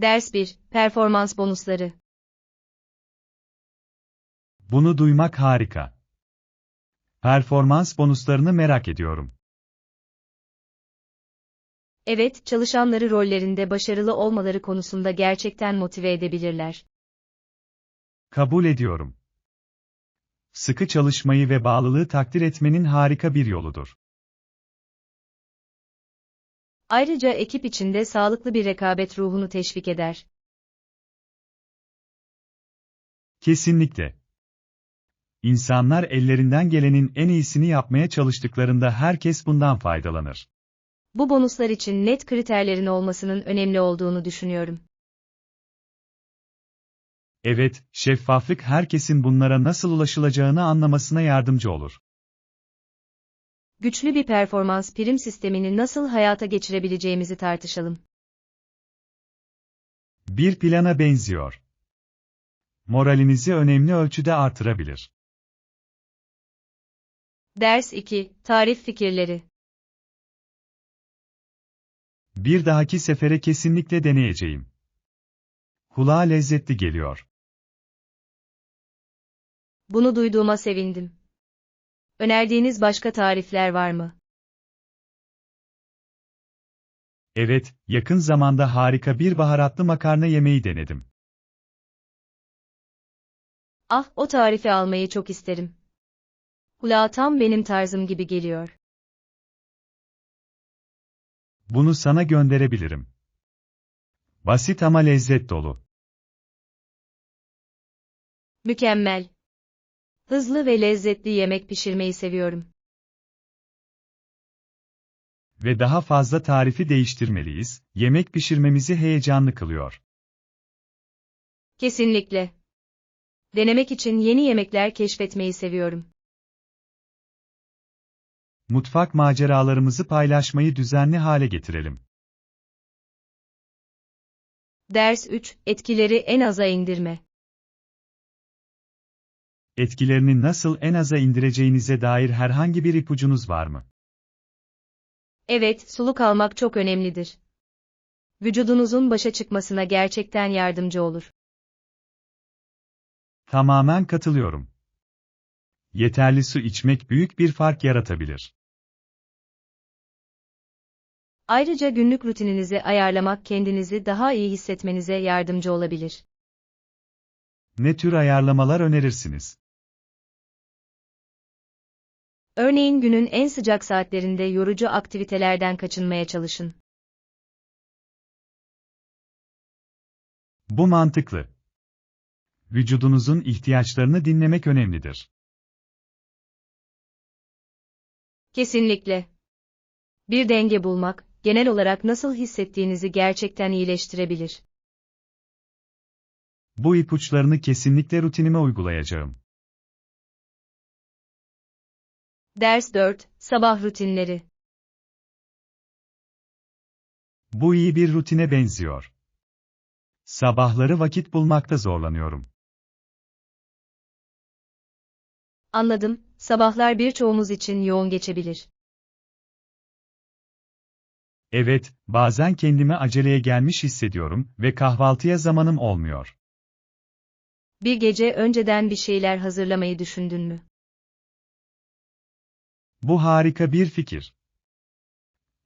Ders 1. Performans bonusları. Bunu duymak harika. Performans bonuslarını merak ediyorum. Evet, çalışanları rollerinde başarılı olmaları konusunda gerçekten motive edebilirler. Kabul ediyorum. Sıkı çalışmayı ve bağlılığı takdir etmenin harika bir yoludur. Ayrıca ekip içinde sağlıklı bir rekabet ruhunu teşvik eder. Kesinlikle. İnsanlar ellerinden gelenin en iyisini yapmaya çalıştıklarında herkes bundan faydalanır. Bu bonuslar için net kriterlerin olmasının önemli olduğunu düşünüyorum. Evet, şeffaflık herkesin bunlara nasıl ulaşılacağını anlamasına yardımcı olur. Güçlü bir performans prim sistemini nasıl hayata geçirebileceğimizi tartışalım. Bir plana benziyor. Moralinizi önemli ölçüde artırabilir. Ders 2. Tarif fikirleri. Bir dahaki sefere kesinlikle deneyeceğim. Kulağa lezzetli geliyor. Bunu duyduğuma sevindim. Önerdiğiniz başka tarifler var mı? Evet, yakın zamanda harika bir baharatlı makarna yemeği denedim. Ah, o tarifi almayı çok isterim. Kulağa tam benim tarzım gibi geliyor. Bunu sana gönderebilirim. Basit ama lezzet dolu. Mükemmel. Hızlı ve lezzetli yemek pişirmeyi seviyorum. Ve daha fazla tarifi değiştirmeliyiz, yemek pişirmemizi heyecanlı kılıyor. Kesinlikle. Denemek için yeni yemekler keşfetmeyi seviyorum. Mutfak maceralarımızı paylaşmayı düzenli hale getirelim. Ders 3. Etkileri en aza indirme. Etkilerini nasıl en aza indireceğinize dair herhangi bir ipucunuz var mı? Evet, soluk almak çok önemlidir. Vücudunuzun başa çıkmasına gerçekten yardımcı olur. Tamamen katılıyorum. Yeterli su içmek büyük bir fark yaratabilir. Ayrıca günlük rutininizi ayarlamak kendinizi daha iyi hissetmenize yardımcı olabilir. Ne tür ayarlamalar önerirsiniz? Örneğin günün en sıcak saatlerinde yorucu aktivitelerden kaçınmaya çalışın. Bu mantıklı. Vücudunuzun ihtiyaçlarını dinlemek önemlidir. Kesinlikle. Bir denge bulmak, genel olarak nasıl hissettiğinizi gerçekten iyileştirebilir. Bu ipuçlarını kesinlikle rutinime uygulayacağım. Ders 4. Sabah rutinleri. Bu iyi bir rutine benziyor. Sabahları vakit bulmakta zorlanıyorum. Anladım, sabahlar birçoğumuz için yoğun geçebilir. Evet, bazen kendimi aceleye gelmiş hissediyorum ve kahvaltıya zamanım olmuyor. Bir gece önceden bir şeyler hazırlamayı düşündün mü? Bu harika bir fikir.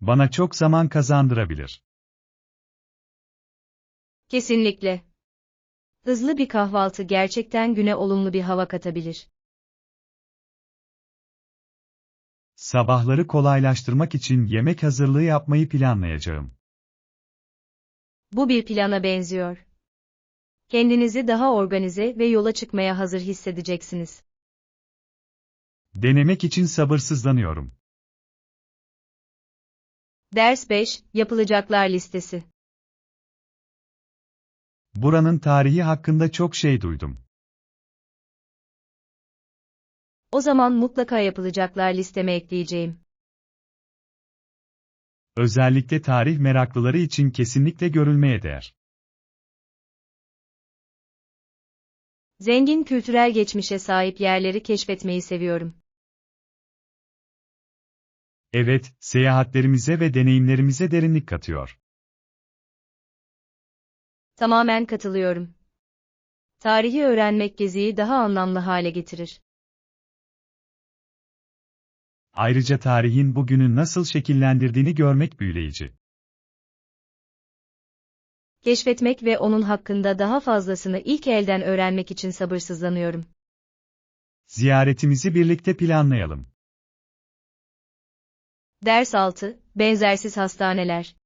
Bana çok zaman kazandırabilir. Kesinlikle. Hızlı bir kahvaltı gerçekten güne olumlu bir hava katabilir. Sabahları kolaylaştırmak için yemek hazırlığı yapmayı planlayacağım. Bu bir plana benziyor. Kendinizi daha organize ve yola çıkmaya hazır hissedeceksiniz. Denemek için sabırsızlanıyorum. Ders 5. Yapılacaklar listesi. Buranın tarihi hakkında çok şey duydum. O zaman mutlaka yapılacaklar listeme ekleyeceğim. Özellikle tarih meraklıları için kesinlikle görülmeye değer. Zengin kültürel geçmişe sahip yerleri keşfetmeyi seviyorum. Evet, seyahatlerimize ve deneyimlerimize derinlik katıyor. Tamamen katılıyorum. Tarihi öğrenmek geziyi daha anlamlı hale getirir. Ayrıca tarihin bugünü nasıl şekillendirdiğini görmek büyüleyici. Keşfetmek ve onun hakkında daha fazlasını ilk elden öğrenmek için sabırsızlanıyorum. Ziyaretimizi birlikte planlayalım. Ders 6, Benzersiz hastaneler.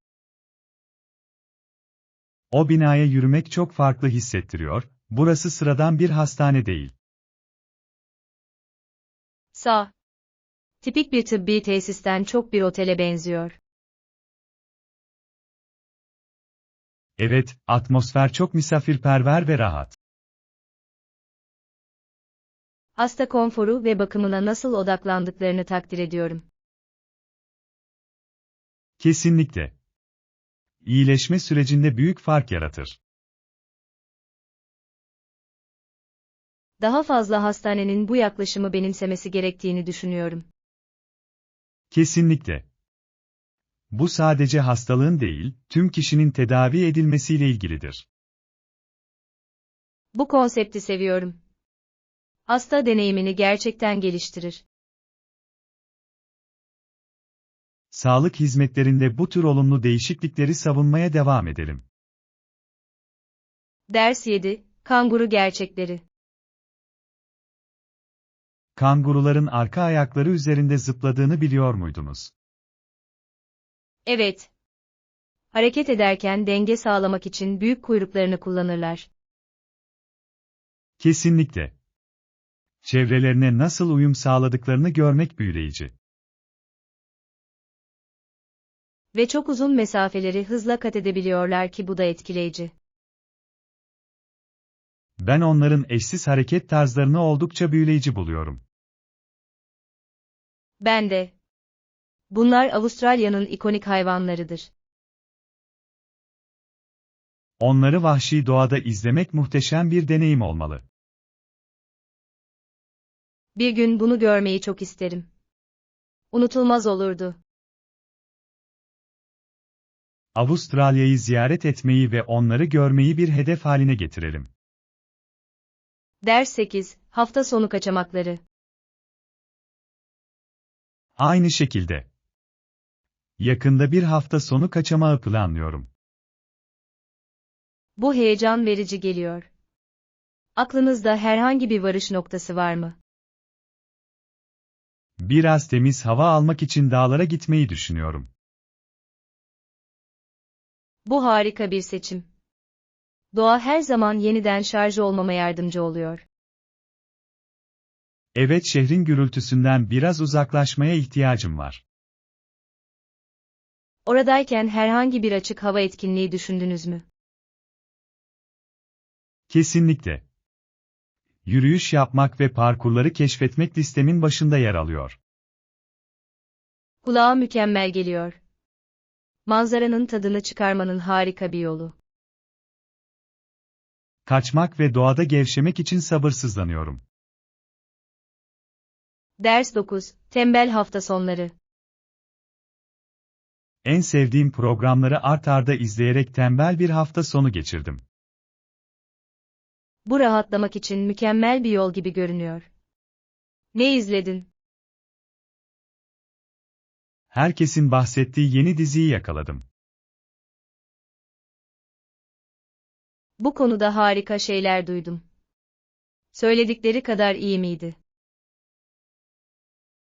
O binaya yürümek çok farklı hissettiriyor, burası sıradan bir hastane değil. Sağ. Tipik bir tıbbi tesisten çok bir otele benziyor. Evet, atmosfer çok misafirperver ve rahat. Hasta konforu ve bakımına nasıl odaklandıklarını takdir ediyorum. Kesinlikle. İyileşme sürecinde büyük fark yaratır. Daha fazla hastanenin bu yaklaşımı benimsemesi gerektiğini düşünüyorum. Kesinlikle. Bu sadece hastalığın değil, tüm kişinin tedavi edilmesiyle ilgilidir. Bu konsepti seviyorum. Hasta deneyimini gerçekten geliştirir. Sağlık hizmetlerinde bu tür olumlu değişiklikleri savunmaya devam edelim. Ders 7, Kanguru gerçekleri. Kanguruların arka ayakları üzerinde zıpladığını biliyor muydunuz? Evet. Hareket ederken denge sağlamak için büyük kuyruklarını kullanırlar. Kesinlikle. Çevrelerine nasıl uyum sağladıklarını görmek büyüleyici. Ve çok uzun mesafeleri hızla kat edebiliyorlar ki bu da etkileyici. Ben onların eşsiz hareket tarzlarını oldukça büyüleyici buluyorum. Ben de. Bunlar Avustralya'nın ikonik hayvanlarıdır. Onları vahşi doğada izlemek muhteşem bir deneyim olmalı. Bir gün bunu görmeyi çok isterim. Unutulmaz olurdu. Avustralya'yı ziyaret etmeyi ve onları görmeyi bir hedef haline getirelim. Ders 8, Hafta sonu kaçamakları. Aynı şekilde. Yakında bir hafta sonu kaçamağı planlıyorum. Bu heyecan verici geliyor. Aklınızda herhangi bir varış noktası var mı? Biraz temiz hava almak için dağlara gitmeyi düşünüyorum. Bu harika bir seçim. Doğa her zaman yeniden şarj olmama yardımcı oluyor. Evet, şehrin gürültüsünden biraz uzaklaşmaya ihtiyacım var. Oradayken herhangi bir açık hava etkinliği düşündünüz mü? Kesinlikle. Yürüyüş yapmak ve parkurları keşfetmek listemin başında yer alıyor. Kulağa mükemmel geliyor. Manzaranın tadını çıkarmanın harika bir yolu. Kaçmak ve doğada gevşemek için sabırsızlanıyorum. Ders 9, Tembel hafta sonları. En sevdiğim programları art arda izleyerek tembel bir hafta sonu geçirdim. Bu rahatlamak için mükemmel bir yol gibi görünüyor. Ne izledin? Herkesin bahsettiği yeni diziyi yakaladım. Bu konuda harika şeyler duydum. Söyledikleri kadar iyi miydi?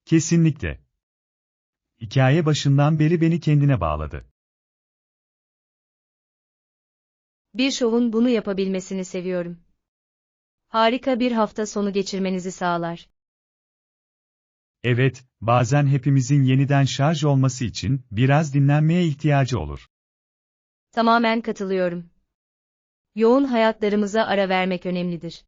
Kesinlikle. Hikaye başından beri beni kendine bağladı. Bir şovun bunu yapabilmesini seviyorum. Harika bir hafta sonu geçirmenizi sağlar. Evet, bazen hepimizin yeniden şarj olması için biraz dinlenmeye ihtiyacı olur. Tamamen katılıyorum. Yoğun hayatlarımıza ara vermek önemlidir.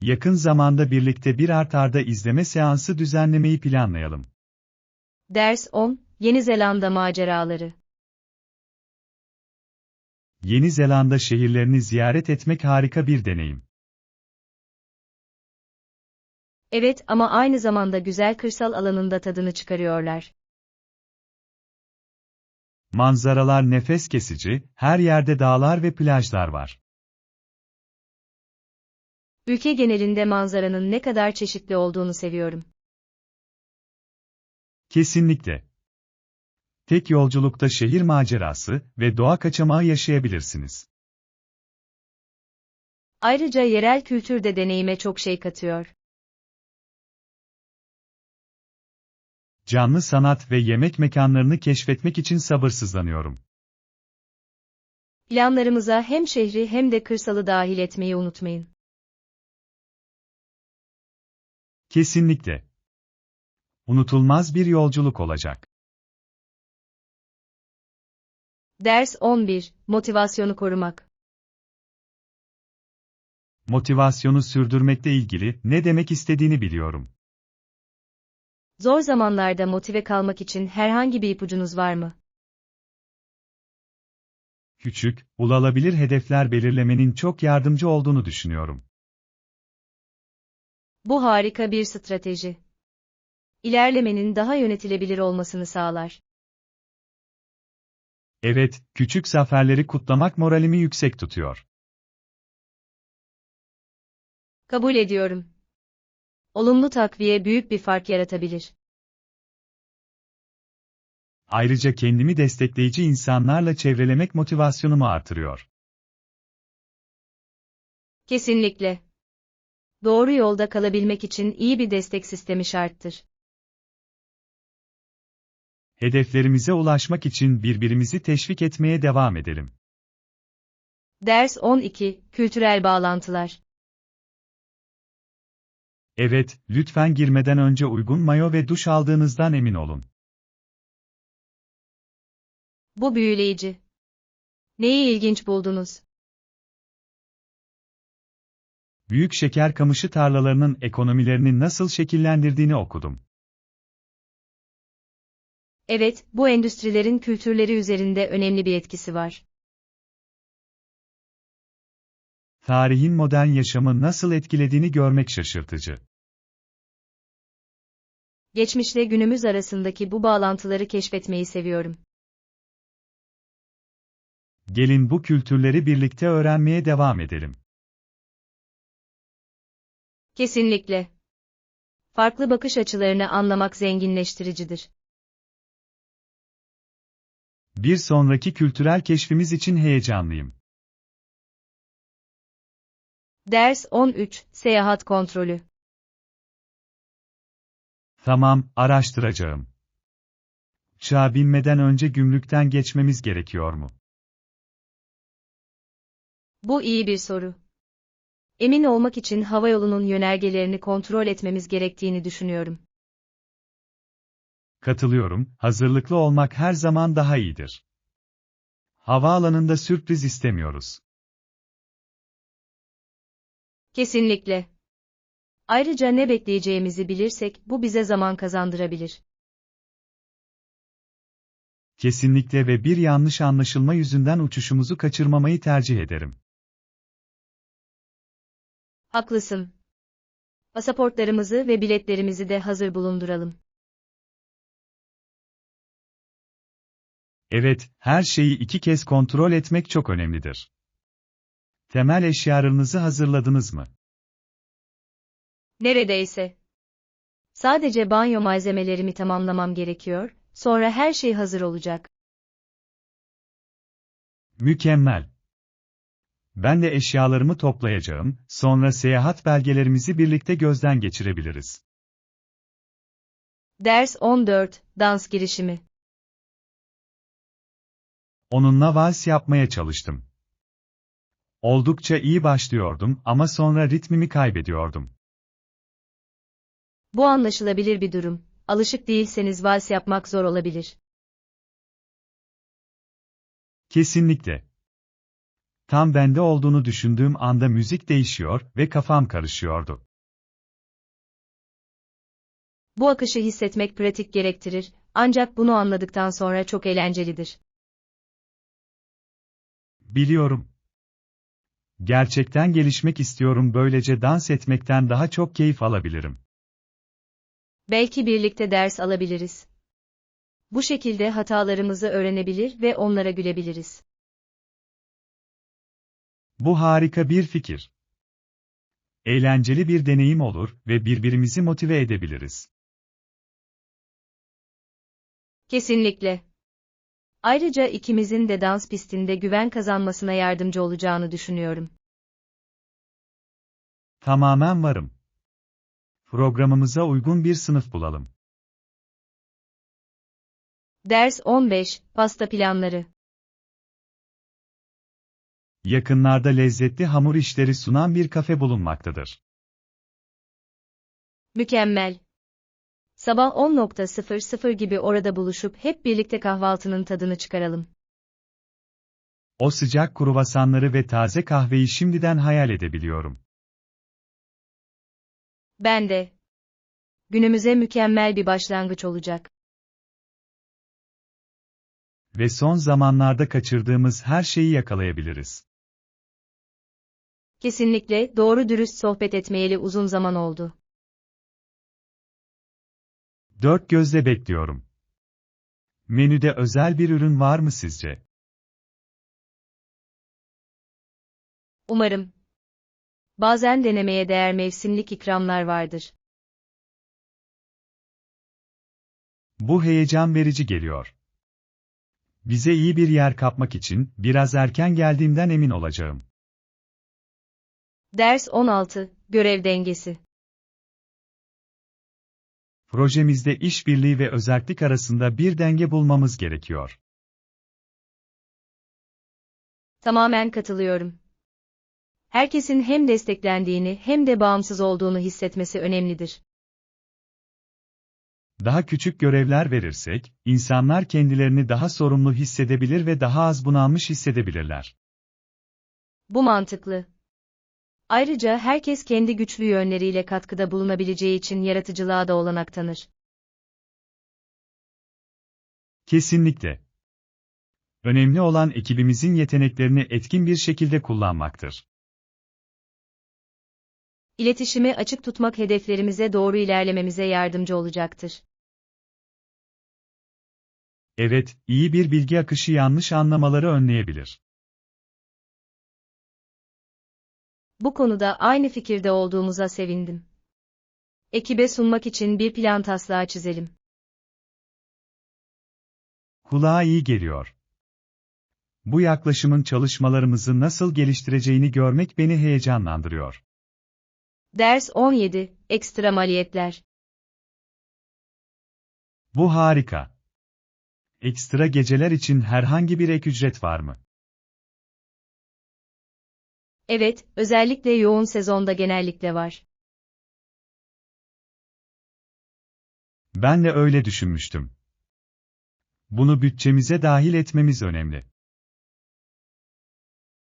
Yakın zamanda birlikte bir art arda izleme seansı düzenlemeyi planlayalım. Ders 10, Yeni Zelanda maceraları. Yeni Zelanda şehirlerini ziyaret etmek harika bir deneyim. Evet, ama aynı zamanda güzel kırsal alanında tadını çıkarıyorlar. Manzaralar nefes kesici, her yerde dağlar ve plajlar var. Ülke genelinde manzaranın ne kadar çeşitli olduğunu seviyorum. Kesinlikle. Tek yolculukta şehir macerası ve doğa kaçamağı yaşayabilirsiniz. Ayrıca yerel kültür de deneyime çok şey katıyor. Canlı sanat ve yemek mekanlarını keşfetmek için sabırsızlanıyorum. Planlarımıza hem şehri hem de kırsalı dahil etmeyi unutmayın. Kesinlikle. Unutulmaz bir yolculuk olacak. Ders 11. Motivasyonu korumak. Motivasyonu sürdürmekle ilgili ne demek istediğini biliyorum. Zor zamanlarda motive kalmak için herhangi bir ipucunuz var mı? Küçük, ulaşılabilir hedefler belirlemenin çok yardımcı olduğunu düşünüyorum. Bu harika bir strateji. İlerlemenin daha yönetilebilir olmasını sağlar. Evet, küçük zaferleri kutlamak moralimi yüksek tutuyor. Kabul ediyorum. Olumlu takviye büyük bir fark yaratabilir. Ayrıca kendimi destekleyici insanlarla çevrelemek motivasyonumu artırıyor. Kesinlikle. Doğru yolda kalabilmek için iyi bir destek sistemi şarttır. Hedeflerimize ulaşmak için birbirimizi teşvik etmeye devam edelim. Ders 12. Kültürel bağlantılar. Evet, lütfen girmeden önce uygun mayo ve duş aldığınızdan emin olun. Bu büyüleyici. Neyi ilginç buldunuz? Büyük şeker kamışı tarlalarının ekonomilerini nasıl şekillendirdiğini okudum. Evet, bu endüstrilerin kültürleri üzerinde önemli bir etkisi var. Tarihin modern yaşamı nasıl etkilediğini görmek şaşırtıcı. Geçmişle günümüz arasındaki bu bağlantıları keşfetmeyi seviyorum. Gelin bu kültürleri birlikte öğrenmeye devam edelim. Kesinlikle. Farklı bakış açılarını anlamak zenginleştiricidir. Bir sonraki kültürel keşfimiz için heyecanlıyım. Ders 13. Seyahat kontrolü. Tamam, araştıracağım. Uçağa binmeden önce gümrükten geçmemiz gerekiyor mu? Bu iyi bir soru. Emin olmak için havayolunun yönergelerini kontrol etmemiz gerektiğini düşünüyorum. Katılıyorum, hazırlıklı olmak her zaman daha iyidir. Havaalanında sürpriz istemiyoruz. Kesinlikle. Ayrıca ne bekleyeceğimizi bilirsek bu bize zaman kazandırabilir. Kesinlikle ve bir yanlış anlaşılma yüzünden uçuşumuzu kaçırmamayı tercih ederim. Haklısın. Pasaportlarımızı ve biletlerimizi de hazır bulunduralım. Evet, her şeyi 2 kez kontrol etmek çok önemlidir. Temel eşyalarınızı hazırladınız mı? Neredeyse. Sadece banyo malzemelerimi tamamlamam gerekiyor, sonra her şey hazır olacak. Mükemmel. Ben de eşyalarımı toplayacağım, sonra seyahat belgelerimizi birlikte gözden geçirebiliriz. Ders 14. Dans girişimi. Onunla vals yapmaya çalıştım. Oldukça iyi başlıyordum ama sonra ritmimi kaybediyordum. Bu anlaşılabilir bir durum. Alışık değilseniz vals yapmak zor olabilir. Kesinlikle. Tam bende olduğunu düşündüğüm anda müzik değişiyor ve kafam karışıyordu. Bu akışı hissetmek pratik gerektirir, ancak bunu anladıktan sonra çok eğlencelidir. Biliyorum. Gerçekten gelişmek istiyorum, böylece dans etmekten daha çok keyif alabilirim. Belki birlikte ders alabiliriz. Bu şekilde hatalarımızı öğrenebilir ve onlara gülebiliriz. Bu harika bir fikir. Eğlenceli bir deneyim olur ve birbirimizi motive edebiliriz. Kesinlikle. Ayrıca ikimizin de dans pistinde güven kazanmasına yardımcı olacağını düşünüyorum. Tamamen varım. Programımıza uygun bir sınıf bulalım. Ders 15, pasta planları. Yakınlarda lezzetli hamur işleri sunan bir kafe bulunmaktadır. Mükemmel. Sabah 10.00 gibi orada buluşup hep birlikte kahvaltının tadını çıkaralım. O sıcak kruvasanları ve taze kahveyi şimdiden hayal edebiliyorum. Ben de. Günümüze mükemmel bir başlangıç olacak. Ve son zamanlarda kaçırdığımız her şeyi yakalayabiliriz. Kesinlikle doğru dürüst sohbet etmeyeli uzun zaman oldu. Dört gözle bekliyorum. Menüde özel bir ürün var mı sizce? Umarım. Bazen denemeye değer mevsimlik ikramlar vardır. Bu heyecan verici geliyor. Bize iyi bir yer kapmak için biraz erken geldiğimden emin olacağım. Ders 16, görev dengesi. Projemizde işbirliği ve özerklik arasında bir denge bulmamız gerekiyor. Tamamen katılıyorum. Herkesin hem desteklendiğini hem de bağımsız olduğunu hissetmesi önemlidir. Daha küçük görevler verirsek, insanlar kendilerini daha sorumlu hissedebilir ve daha az bunalmış hissedebilirler. Bu mantıklı. Ayrıca herkes kendi güçlü yönleriyle katkıda bulunabileceği için yaratıcılığa da olanak tanır. Kesinlikle. Önemli olan ekibimizin yeteneklerini etkin bir şekilde kullanmaktır. İletişimi açık tutmak hedeflerimize doğru ilerlememize yardımcı olacaktır. Evet, iyi bir bilgi akışı yanlış anlamaları önleyebilir. Bu konuda aynı fikirde olduğumuza sevindim. Ekibe sunmak için bir plan taslağı çizelim. Kulağa iyi geliyor. Bu yaklaşımın çalışmalarımızı nasıl geliştireceğini görmek beni heyecanlandırıyor. Ders 17, ekstra maliyetler. Bu harika. Ekstra geceler için herhangi bir ek ücret var mı? Evet, özellikle yoğun sezonda genellikle var. Ben de öyle düşünmüştüm. Bunu bütçemize dahil etmemiz önemli.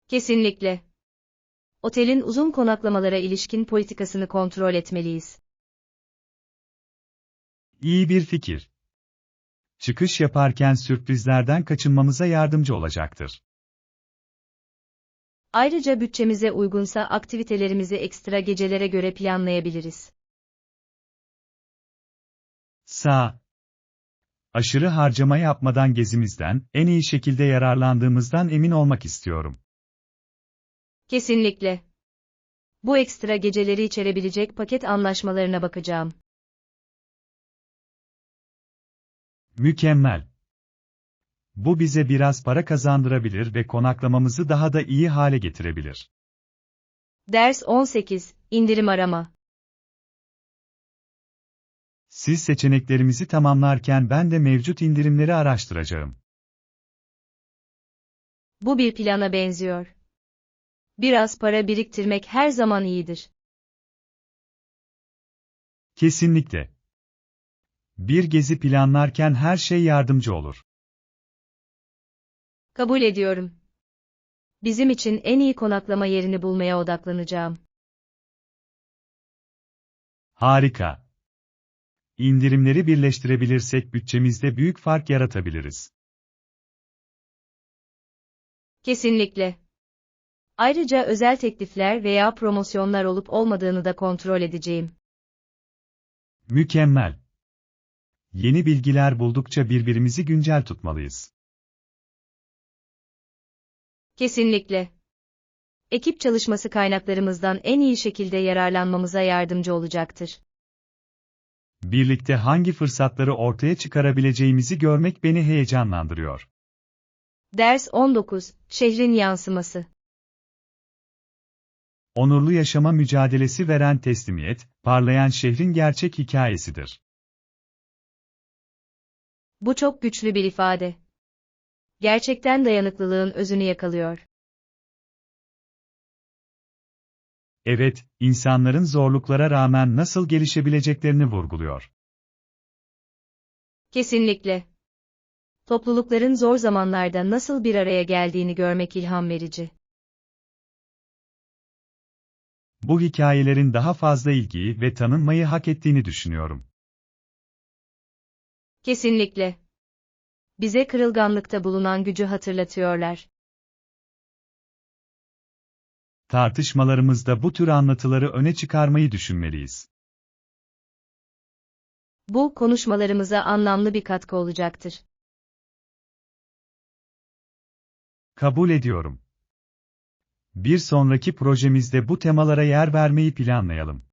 Kesinlikle. Otelin uzun konaklamalara ilişkin politikasını kontrol etmeliyiz. İyi bir fikir. Çıkış yaparken sürprizlerden kaçınmamıza yardımcı olacaktır. Ayrıca bütçemize uygunsa aktivitelerimizi ekstra gecelere göre planlayabiliriz. Sağ. Aşırı harcama yapmadan gezimizden en iyi şekilde yararlandığımızdan emin olmak istiyorum. Kesinlikle. Bu ekstra geceleri içerebilecek paket anlaşmalarına bakacağım. Mükemmel. Bu bize biraz para kazandırabilir ve konaklamamızı daha da iyi hale getirebilir. Ders 18, indirim arama. Siz seçeneklerimizi tamamlarken ben de mevcut indirimleri araştıracağım. Bu bir plana benziyor. Biraz para biriktirmek her zaman iyidir. Kesinlikle. Bir gezi planlarken her şey yardımcı olur. Kabul ediyorum. Bizim için en iyi konaklama yerini bulmaya odaklanacağım. Harika. İndirimleri birleştirebilirsek bütçemizde büyük fark yaratabiliriz. Kesinlikle. Ayrıca özel teklifler veya promosyonlar olup olmadığını da kontrol edeceğim. Mükemmel. Yeni bilgiler buldukça birbirimizi güncel tutmalıyız. Kesinlikle. Ekip çalışması kaynaklarımızdan en iyi şekilde yararlanmamıza yardımcı olacaktır. Birlikte hangi fırsatları ortaya çıkarabileceğimizi görmek beni heyecanlandırıyor. Ders 19, Şehrin yansıması. Onurlu yaşama mücadelesi veren teslimiyet, parlayan şehrin gerçek hikayesidir. Bu çok güçlü bir ifade. Gerçekten dayanıklılığın özünü yakalıyor. Evet, insanların zorluklara rağmen nasıl gelişebileceklerini vurguluyor. Kesinlikle. Toplulukların zor zamanlarda nasıl bir araya geldiğini görmek ilham verici. Bu hikayelerin daha fazla ilgiyi ve tanınmayı hak ettiğini düşünüyorum. Kesinlikle. Bize kırılganlıkta bulunan gücü hatırlatıyorlar. Tartışmalarımızda bu tür anlatıları öne çıkarmayı düşünmeliyiz. Bu, konuşmalarımıza anlamlı bir katkı olacaktır. Kabul ediyorum. Bir sonraki projemizde bu temalara yer vermeyi planlayalım.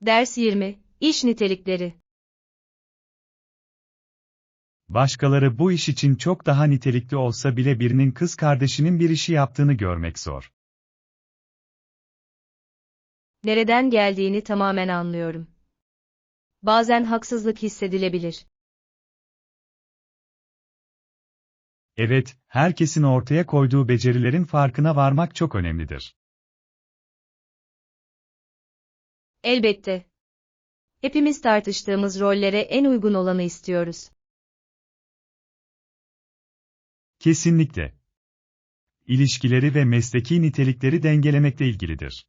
Ders 20, İş nitelikleri. Başkaları bu iş için çok daha nitelikli olsa bile birinin kız kardeşinin bir işi yaptığını görmek zor. Nereden geldiğini tamamen anlıyorum. Bazen haksızlık hissedilebilir. Evet, herkesin ortaya koyduğu becerilerin farkına varmak çok önemlidir. Elbette. Hepimiz tartıştığımız rollere en uygun olanı istiyoruz. Kesinlikle. İlişkileri ve mesleki nitelikleri dengelemekle ilgilidir.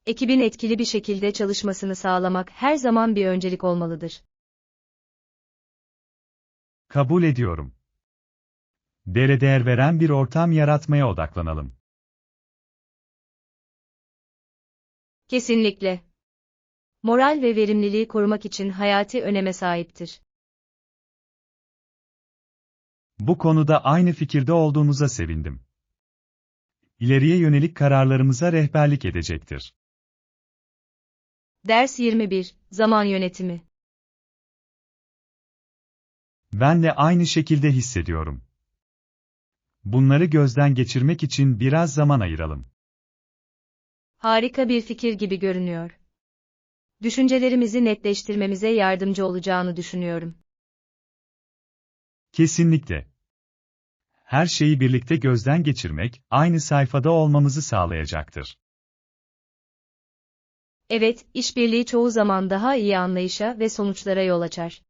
Ekibin etkili bir şekilde çalışmasını sağlamak her zaman bir öncelik olmalıdır. Kabul ediyorum. Değer veren bir ortam yaratmaya odaklanalım. Kesinlikle. Moral ve verimliliği korumak için hayati öneme sahiptir. Bu konuda aynı fikirde olduğumuza sevindim. İleriye yönelik kararlarımıza rehberlik edecektir. Ders 21, Zaman yönetimi. Ben de aynı şekilde hissediyorum. Bunları gözden geçirmek için biraz zaman ayıralım. Harika bir fikir gibi görünüyor. Düşüncelerimizi netleştirmemize yardımcı olacağını düşünüyorum. Kesinlikle. Her şeyi birlikte gözden geçirmek, aynı sayfada olmamızı sağlayacaktır. Evet, işbirliği çoğu zaman daha iyi anlayışa ve sonuçlara yol açar.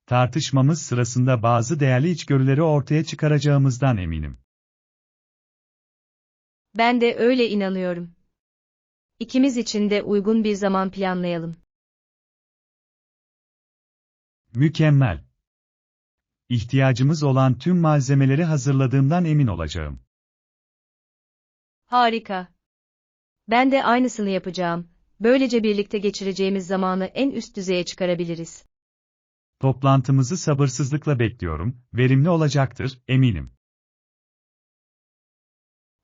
Tartışmamız sırasında bazı değerli içgörüleri ortaya çıkaracağımızdan eminim. Ben de öyle inanıyorum. İkimiz için de uygun bir zaman planlayalım. Mükemmel. İhtiyacımız olan tüm malzemeleri hazırladığımdan emin olacağım. Harika. Ben de aynısını yapacağım. Böylece birlikte geçireceğimiz zamanı en üst düzeye çıkarabiliriz. Toplantımızı sabırsızlıkla bekliyorum, verimli olacaktır, eminim.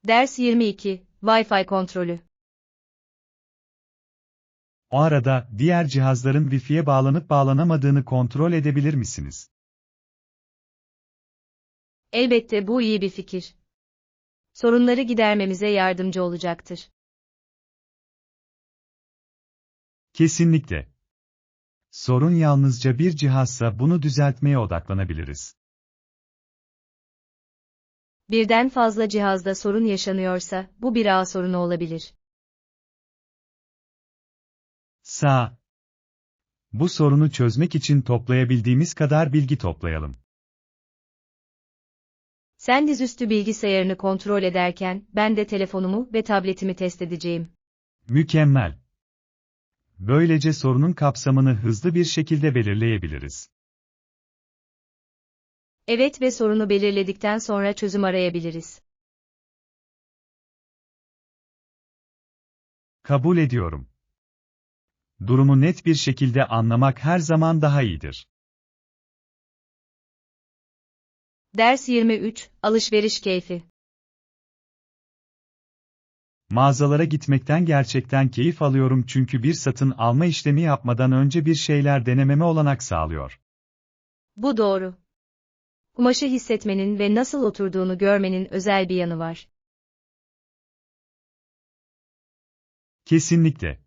Ders 22, Wi-Fi kontrolü. O arada, diğer cihazların Wi-Fi'ye bağlanıp bağlanamadığını kontrol edebilir misiniz? Elbette bu iyi bir fikir. Sorunları gidermemize yardımcı olacaktır. Kesinlikle. Sorun yalnızca bir cihazsa bunu düzeltmeye odaklanabiliriz. Birden fazla cihazda sorun yaşanıyorsa, bu bir ağ sorunu olabilir. Bu sorunu çözmek için toplayabildiğimiz kadar bilgi toplayalım. Sen dizüstü bilgisayarını kontrol ederken, ben de telefonumu ve tabletimi test edeceğim. Mükemmel. Böylece sorunun kapsamını hızlı bir şekilde belirleyebiliriz. Evet ve sorunu belirledikten sonra çözüm arayabiliriz. Kabul ediyorum. Durumu net bir şekilde anlamak her zaman daha iyidir. Ders 23, Alışveriş keyfi. Mağazalara gitmekten gerçekten keyif alıyorum çünkü bir satın alma işlemi yapmadan önce bir şeyler denememe olanak sağlıyor. Bu doğru. Kumaşı hissetmenin ve nasıl oturduğunu görmenin özel bir yanı var. Kesinlikle.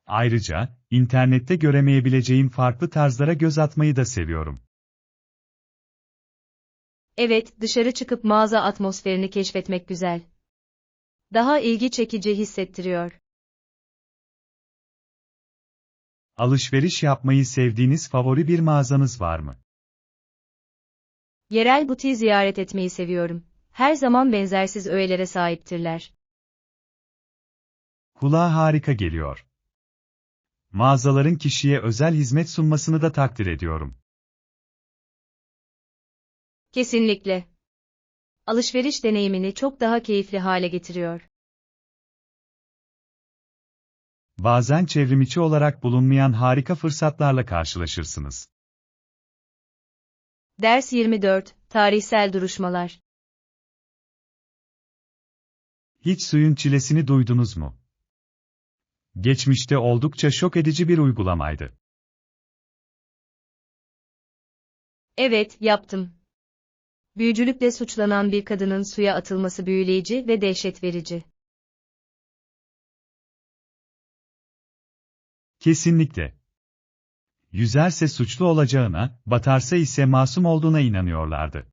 Ayrıca, internette göremeyebileceğim farklı tarzlara göz atmayı da seviyorum. Evet, dışarı çıkıp mağaza atmosferini keşfetmek güzel. Daha ilgi çekici hissettiriyor. Alışveriş yapmayı sevdiğiniz favori bir mağazanız var mı? Yerel butiği ziyaret etmeyi seviyorum. Her zaman benzersiz öğelere sahiptirler. Kulağa harika geliyor. Mağazaların kişiye özel hizmet sunmasını da takdir ediyorum. Kesinlikle. Alışveriş deneyimini çok daha keyifli hale getiriyor. Bazen çevrimiçi olarak bulunmayan harika fırsatlarla karşılaşırsınız. Ders 24, Tarihsel duruşmalar. Hiç suyun çilesini duydunuz mu? Geçmişte oldukça şok edici bir uygulamaydı. Evet, yaptım. Büyücülükle suçlanan bir kadının suya atılması büyüleyici ve dehşet verici. Kesinlikle. Yüzerse suçlu olacağına, batarsa ise masum olduğuna inanıyorlardı.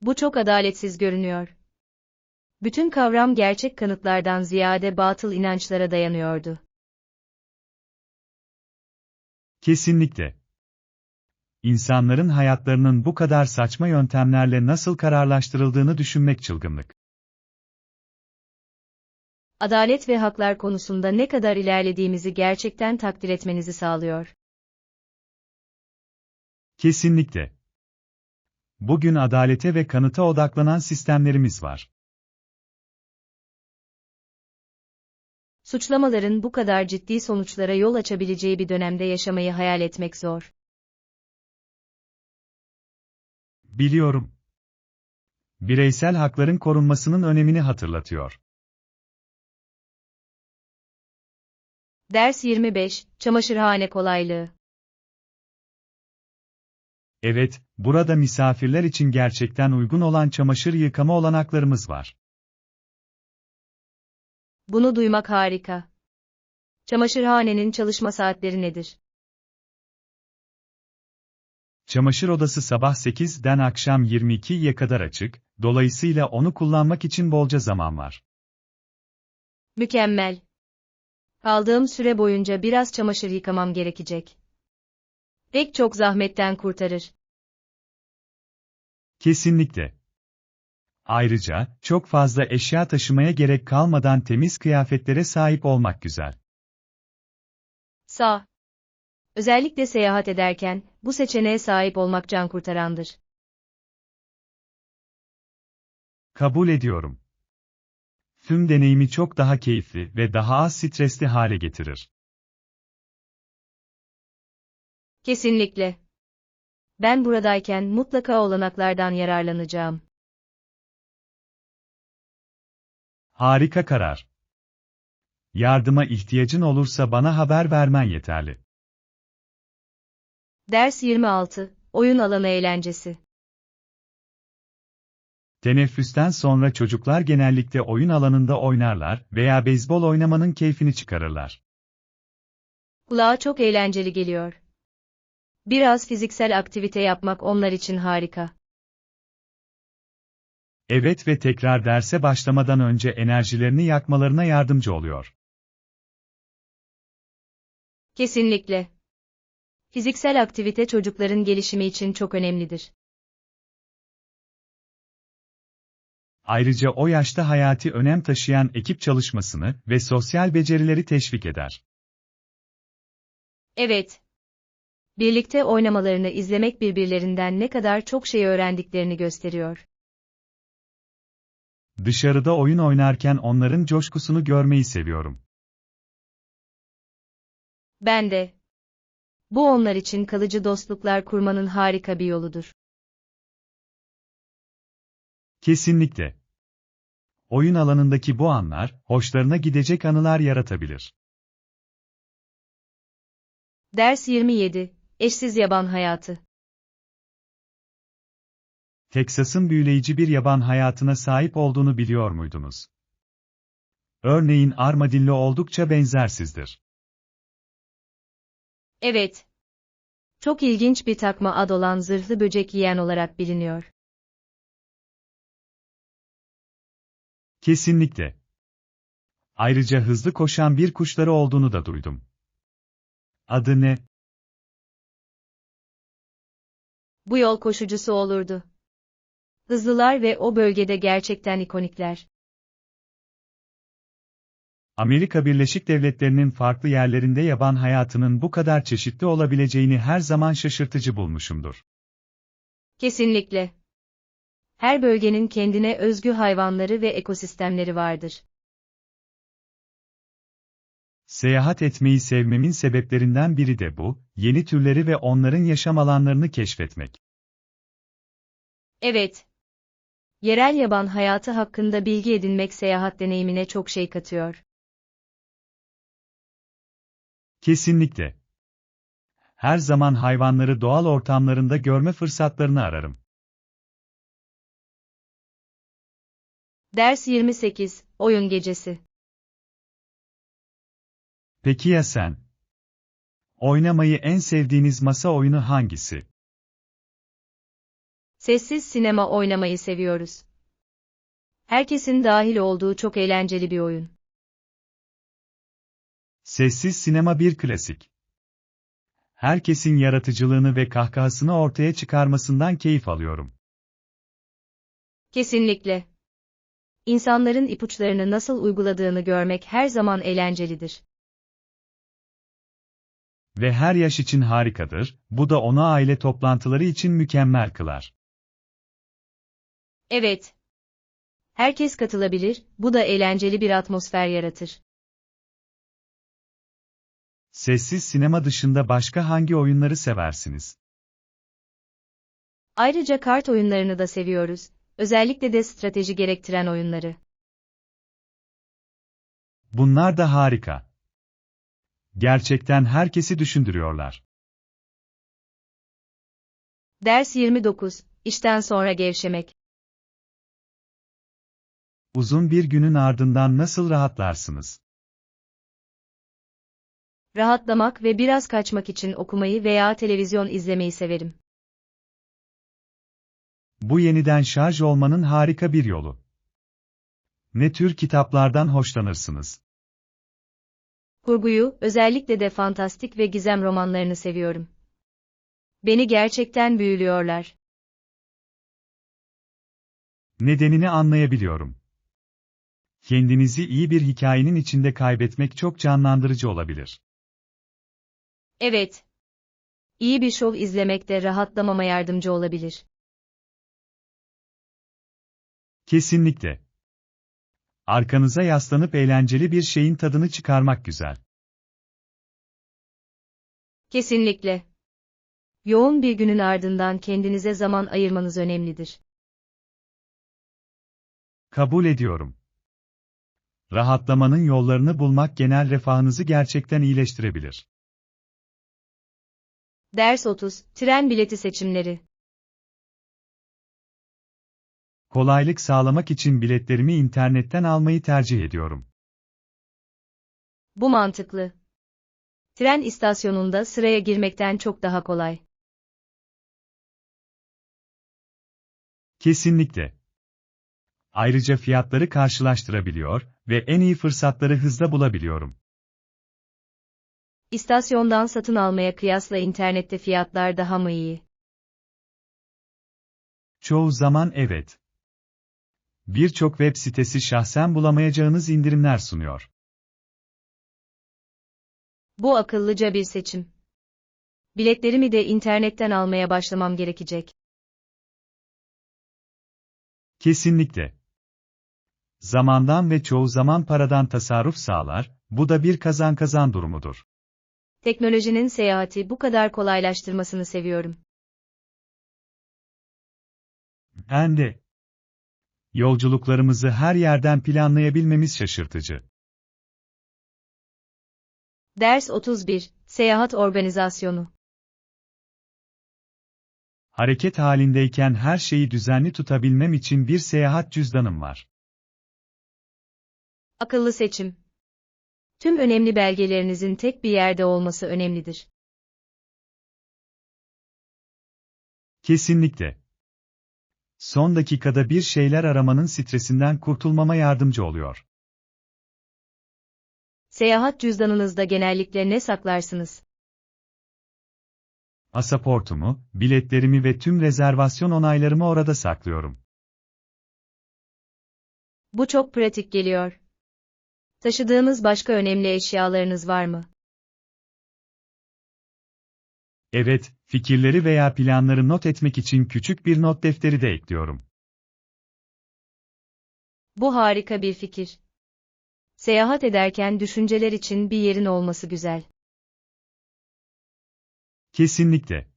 Bu çok adaletsiz görünüyor. Bütün kavram gerçek kanıtlardan ziyade batıl inançlara dayanıyordu. Kesinlikle. İnsanların hayatlarının bu kadar saçma yöntemlerle nasıl kararlaştırıldığını düşünmek çılgınlık. Adalet ve haklar konusunda ne kadar ilerlediğimizi gerçekten takdir etmenizi sağlıyor. Kesinlikle. Bugün adalete ve kanıta odaklanan sistemlerimiz var. Suçlamaların bu kadar ciddi sonuçlara yol açabileceği bir dönemde yaşamayı hayal etmek zor. Biliyorum. Bireysel hakların korunmasının önemini hatırlatıyor. Ders 25, Çamaşırhane kolaylığı. Evet, burada misafirler için gerçekten uygun olan çamaşır yıkama olanaklarımız var. Bunu duymak harika. Çamaşırhanenin çalışma saatleri nedir? Çamaşır odası sabah 8'den akşam 22'ye kadar açık, dolayısıyla onu kullanmak için bolca zaman var. Mükemmel. Kaldığım süre boyunca biraz çamaşır yıkamam gerekecek. Pek çok zahmetten kurtarır. Kesinlikle. Ayrıca, çok fazla eşya taşımaya gerek kalmadan temiz kıyafetlere sahip olmak güzel. Sağ. Özellikle seyahat ederken, bu seçeneğe sahip olmak can kurtarandır. Kabul ediyorum. Tüm deneyimi çok daha keyifli ve daha az stresli hale getirir. Kesinlikle. Ben buradayken mutlaka olanaklardan yararlanacağım. Harika karar. Yardıma ihtiyacın olursa bana haber vermen yeterli. Ders 26, Oyun alanı eğlencesi. Teneffüsten sonra çocuklar genellikle oyun alanında oynarlar veya beyzbol oynamanın keyfini çıkarırlar. Kulağa çok eğlenceli geliyor. Biraz fiziksel aktivite yapmak onlar için harika. Evet ve tekrar derse başlamadan önce enerjilerini yakmalarına yardımcı oluyor. Kesinlikle. Fiziksel aktivite çocukların gelişimi için çok önemlidir. Ayrıca o yaşta hayati önem taşıyan ekip çalışmasını ve sosyal becerileri teşvik eder. Evet. Birlikte oynamalarını izlemek birbirlerinden ne kadar çok şey öğrendiklerini gösteriyor. Dışarıda oyun oynarken onların coşkusunu görmeyi seviyorum. Ben de. Bu onlar için kalıcı dostluklar kurmanın harika bir yoludur. Kesinlikle. Oyun alanındaki bu anlar, hoşlarına gidecek anılar yaratabilir. Ders 27. Eşsiz yaban hayatı. Teksas'ın büyüleyici bir yaban hayatına sahip olduğunu biliyor muydunuz? Örneğin armadillo oldukça benzersizdir. Evet. Çok ilginç bir takma ad olan zırhlı böcek yiyen olarak biliniyor. Kesinlikle. Ayrıca hızlı koşan bir kuşları olduğunu da duydum. Adı ne? Bu yol koşucusu olurdu. Hızlılar ve o bölgede gerçekten ikonikler. Amerika Birleşik Devletleri'nin farklı yerlerinde yaban hayatının bu kadar çeşitli olabileceğini her zaman şaşırtıcı bulmuşumdur. Kesinlikle. Her bölgenin kendine özgü hayvanları ve ekosistemleri vardır. Seyahat etmeyi sevmemin sebeplerinden biri de bu, yeni türleri ve onların yaşam alanlarını keşfetmek. Evet. Yerel yaban hayatı hakkında bilgi edinmek seyahat deneyimine çok şey katıyor. Kesinlikle. Her zaman hayvanları doğal ortamlarında görme fırsatlarını ararım. Ders 28. Oyun gecesi. Peki ya sen? Oynamayı en sevdiğiniz masa oyunu hangisi? Sessiz sinema oynamayı seviyoruz. Herkesin dahil olduğu çok eğlenceli bir oyun. Sessiz sinema bir klasik. Herkesin yaratıcılığını ve kahkahasını ortaya çıkarmasından keyif alıyorum. Kesinlikle. İnsanların ipuçlarını nasıl uyguladığını görmek her zaman eğlencelidir. Ve her yaş için harikadır, bu da onu aile toplantıları için mükemmel kılar. Evet. Herkes katılabilir, bu da eğlenceli bir atmosfer yaratır. Sessiz sinema dışında başka hangi oyunları seversiniz? Ayrıca kart oyunlarını da seviyoruz, özellikle de strateji gerektiren oyunları. Bunlar da harika. Gerçekten herkesi düşündürüyorlar. Ders 29. İşten sonra gevşemek. Uzun bir günün ardından nasıl rahatlarsınız? Rahatlamak ve biraz kaçmak için okumayı veya televizyon izlemeyi severim. Bu yeniden şarj olmanın harika bir yolu. Ne tür kitaplardan hoşlanırsınız? Kurguyu, özellikle de fantastik ve gizem romanlarını seviyorum. Beni gerçekten büyülüyorlar. Nedenini anlayabiliyorum. Kendinizi iyi bir hikayenin içinde kaybetmek çok canlandırıcı olabilir. Evet. İyi bir şov izlemek de rahatlamama yardımcı olabilir. Kesinlikle. Arkanıza yaslanıp eğlenceli bir şeyin tadını çıkarmak güzel. Kesinlikle. Yoğun bir günün ardından kendinize zaman ayırmanız önemlidir. Kabul ediyorum. Rahatlamanın yollarını bulmak genel refahınızı gerçekten iyileştirebilir. Ders 30. Tren bileti seçimleri. Kolaylık sağlamak için biletlerimi internetten almayı tercih ediyorum. Bu mantıklı. Tren istasyonunda sıraya girmekten çok daha kolay. Kesinlikle. Ayrıca fiyatları karşılaştırabiliyor ve en iyi fırsatları hızla bulabiliyorum. İstasyondan satın almaya kıyasla internette fiyatlar daha mı iyi? Çoğu zaman evet. Birçok web sitesi şahsen bulamayacağınız indirimler sunuyor. Bu akıllıca bir seçim. Biletlerimi de internetten almaya başlamam gerekecek. Kesinlikle. Zamandan ve çoğu zaman paradan tasarruf sağlar, bu da bir kazan-kazan durumudur. Teknolojinin seyahati bu kadar kolaylaştırmasını seviyorum. Ben de. Yolculuklarımızı her yerden planlayabilmemiz şaşırtıcı. Ders 31, Seyahat Organizasyonu. Hareket halindeyken her şeyi düzenli tutabilmem için bir seyahat cüzdanım var. Akıllı seçim. Tüm önemli belgelerinizin tek bir yerde olması önemlidir. Kesinlikle. Son dakikada bir şeyler aramanın stresinden kurtulmama yardımcı oluyor. Seyahat cüzdanınızda genellikle ne saklarsınız? Pasaportumu, biletlerimi ve tüm rezervasyon onaylarımı orada saklıyorum. Bu çok pratik geliyor. Taşıdığınız başka önemli eşyalarınız var mı? Evet, fikirleri veya planları not etmek için küçük bir not defteri de ekliyorum. Bu harika bir fikir. Seyahat ederken düşünceler için bir yerin olması güzel. Kesinlikle.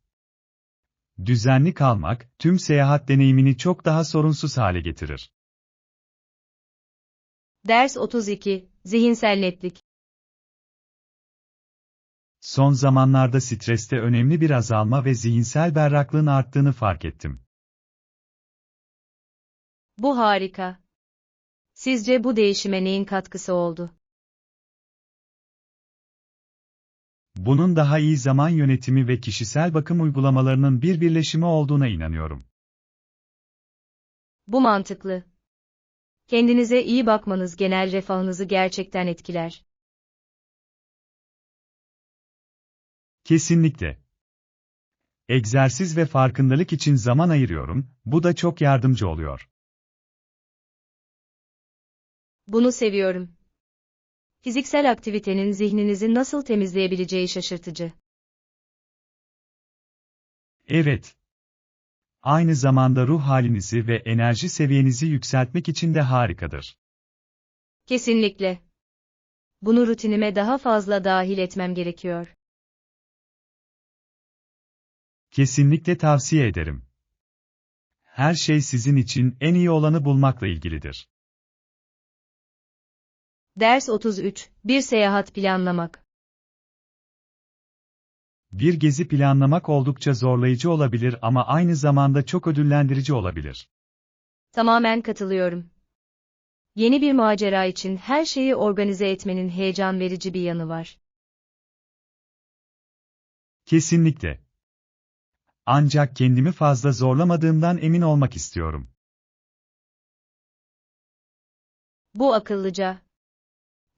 Düzenli kalmak, tüm seyahat deneyimini çok daha sorunsuz hale getirir. Ders 32, Zihinsel netlik. Son zamanlarda streste önemli bir azalma ve zihinsel berraklığın arttığını fark ettim. Bu harika. Sizce bu değişime neyin katkısı oldu? Bunun daha iyi zaman yönetimi ve kişisel bakım uygulamalarının bir birleşimi olduğuna inanıyorum. Bu mantıklı. Kendinize iyi bakmanız genel refahınızı gerçekten etkiler. Kesinlikle. Egzersiz ve farkındalık için zaman ayırıyorum, bu da çok yardımcı oluyor. Bunu seviyorum. Fiziksel aktivitenin zihninizi nasıl temizleyebileceği şaşırtıcı. Evet. Aynı zamanda ruh halinizi ve enerji seviyenizi yükseltmek için de harikadır. Kesinlikle. Bunu rutinime daha fazla dahil etmem gerekiyor. Kesinlikle tavsiye ederim. Her şey sizin için en iyi olanı bulmakla ilgilidir. Ders 33, Bir seyahat planlamak. Bir gezi planlamak oldukça zorlayıcı olabilir ama aynı zamanda çok ödüllendirici olabilir. Tamamen katılıyorum. Yeni bir macera için her şeyi organize etmenin heyecan verici bir yanı var. Kesinlikle. Ancak kendimi fazla zorlamadığımdan emin olmak istiyorum. Bu akıllıca.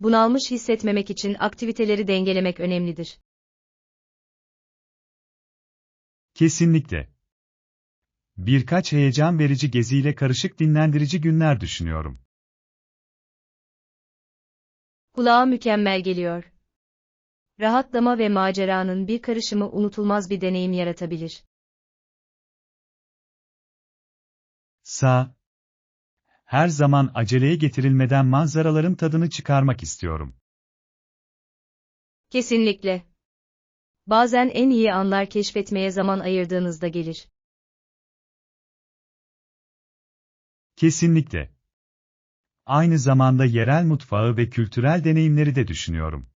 Bunalmış hissetmemek için aktiviteleri dengelemek önemlidir. Kesinlikle. Birkaç heyecan verici geziyle karışık dinlendirici günler düşünüyorum. Kulağa mükemmel geliyor. Rahatlama ve maceranın bir karışımı unutulmaz bir deneyim yaratabilir. Her zaman aceleye getirilmeden manzaraların tadını çıkarmak istiyorum. Kesinlikle. Bazen en iyi anlar keşfetmeye zaman ayırdığınızda gelir. Kesinlikle. Aynı zamanda yerel mutfağı ve kültürel deneyimleri de düşünüyorum.